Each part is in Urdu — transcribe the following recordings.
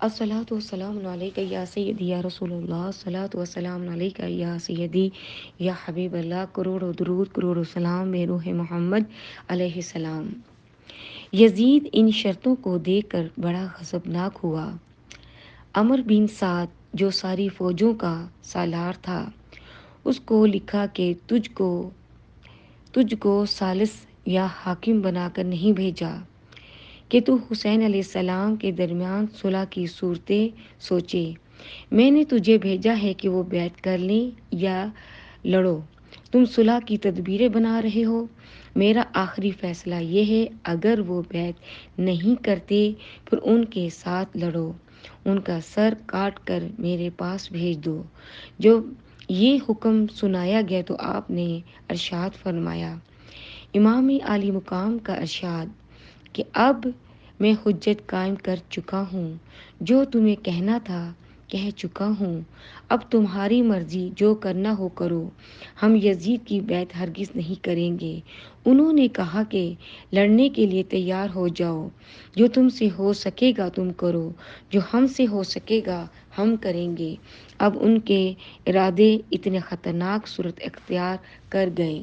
الصلاۃ والسلام علیک یا سیدی یا رسول اللہ، الصلاۃ والسلام علیک یا سیدی یا حبیب اللہ، کروڑ درود کروڑ سلام بے روح محمد علیہ السلام۔ یزید ان شرطوں کو دیکھ کر بڑا غضبناک ہوا۔ عمر بن سعد جو ساری فوجوں کا سالار تھا، اس کو لکھا کہ تجھ کو ثالث یا حاکم بنا کر نہیں بھیجا کہ تو حسین علیہ السلام کے درمیان صلح کی صورتیں سوچے۔ میں نے تجھے بھیجا ہے کہ وہ بیعت کر لیں یا لڑو۔ تم صلح کی تدبیریں بنا رہے ہو۔ میرا آخری فیصلہ یہ ہے، اگر وہ بیعت نہیں کرتے پھر ان کے ساتھ لڑو، ان کا سر کاٹ کر میرے پاس بھیج دو۔ جو یہ حکم سنایا گیا تو آپ نے ارشاد فرمایا، امام عالی مقام کا ارشاد کہ اب میں حجت قائم کر چکا ہوں، جو تمہیں کہنا تھا کہہ چکا ہوں، اب تمہاری مرضی، جو کرنا ہو کرو، ہم یزید کی بیعت ہرگز نہیں کریں گے۔ انہوں نے کہا کہ لڑنے کے لیے تیار ہو جاؤ، جو تم سے ہو سکے گا تم کرو، جو ہم سے ہو سکے گا ہم کریں گے۔ اب ان کے ارادے اتنے خطرناک صورت اختیار کر گئے۔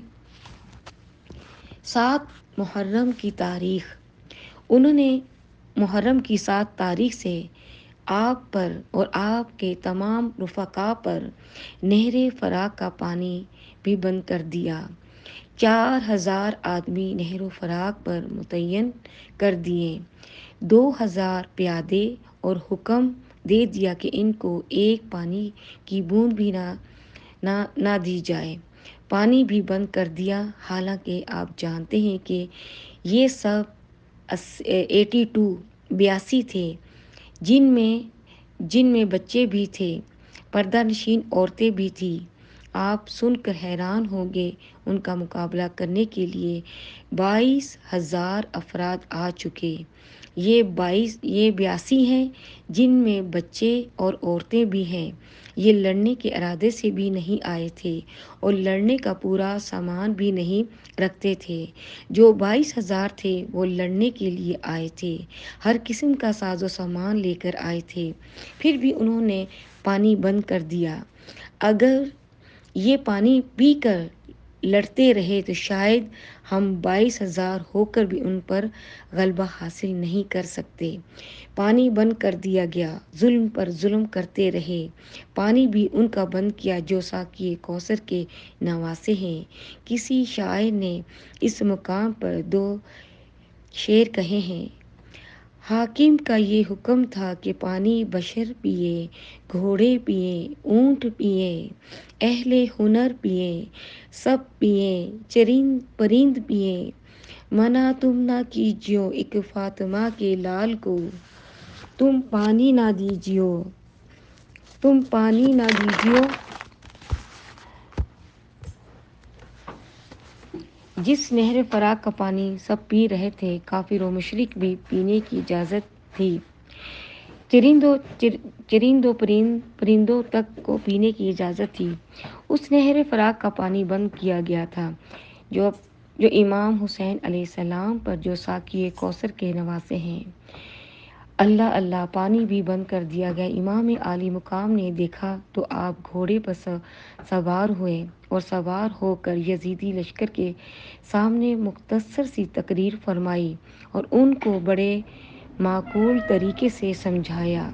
7 محرم کی تاریخ۔ انہوں نے محرم کی 7 تاریخ سے آپ پر اور آپ کے تمام رفقا پر نہر فرات کا پانی بھی بند کر دیا۔ 4000 آدمی نہر فرات پر متعین کر دیے، 2000 پیادے، اور حکم دے دیا کہ ان کو ایک پانی کی بوند بھی نہ دی جائے۔ پانی بھی بند کر دیا۔ حالانکہ آپ جانتے ہیں کہ یہ سب 82 تھے، جن میں بچے بھی تھے، پردہ نشین عورتیں بھی تھیں۔ آپ سن کر حیران ہوں گے، ان کا مقابلہ کرنے کے لیے 22,000 افراد آ چکے۔ یہ 82 ہیں جن میں بچے اور عورتیں بھی ہیں۔ یہ لڑنے کے ارادے سے بھی نہیں آئے تھے اور لڑنے کا پورا سامان بھی نہیں رکھتے تھے۔ جو 22,000 تھے وہ لڑنے کے لیے آئے تھے، ہر قسم کا ساز و سامان لے کر آئے تھے، پھر بھی انہوں نے پانی بند کر دیا۔ اگر یہ پانی پی کر لڑتے رہے تو شاید ہم 22,000 ہو کر بھی ان پر غلبہ حاصل نہیں کر سکتے۔ پانی بند کر دیا گیا۔ ظلم پر ظلم کرتے رہے۔ پانی بھی ان کا بند کیا جو ساقی کوثر کے نواسے ہیں۔ کسی شاعر نے اس مقام پر 2 شعر کہے ہیں، حاکم کا یہ حکم تھا کہ پانی بشر پیے، گھوڑے پیے، اونٹ پیے، اہل ہنر پیے، سب پیے، چرند پرند پیے، منع تم نہ کیجیو ایک فاطمہ کے لال کو، تم پانی نہ دیجیو جس نہر فرات کا پانی سب پی رہے تھے، کافر و مشرک بھی پینے کی اجازت تھی۔ چرند و پرندوں تک کو پینے کی اجازت تھی۔ اس نہر فرات کا پانی بند کیا گیا تھا جو امام حسین علیہ السلام پر جو ساقی کوثر کے نواسے ہیں۔ اللہ اللہ، پانی بھی بند کر دیا گیا۔ امام عالی مقام نے دیکھا تو آپ گھوڑے پر سوار ہوئے اور سوار ہو کر یزیدی لشکر کے سامنے مختصر سی تقریر فرمائی اور ان کو بڑے معقول طریقے سے سمجھایا۔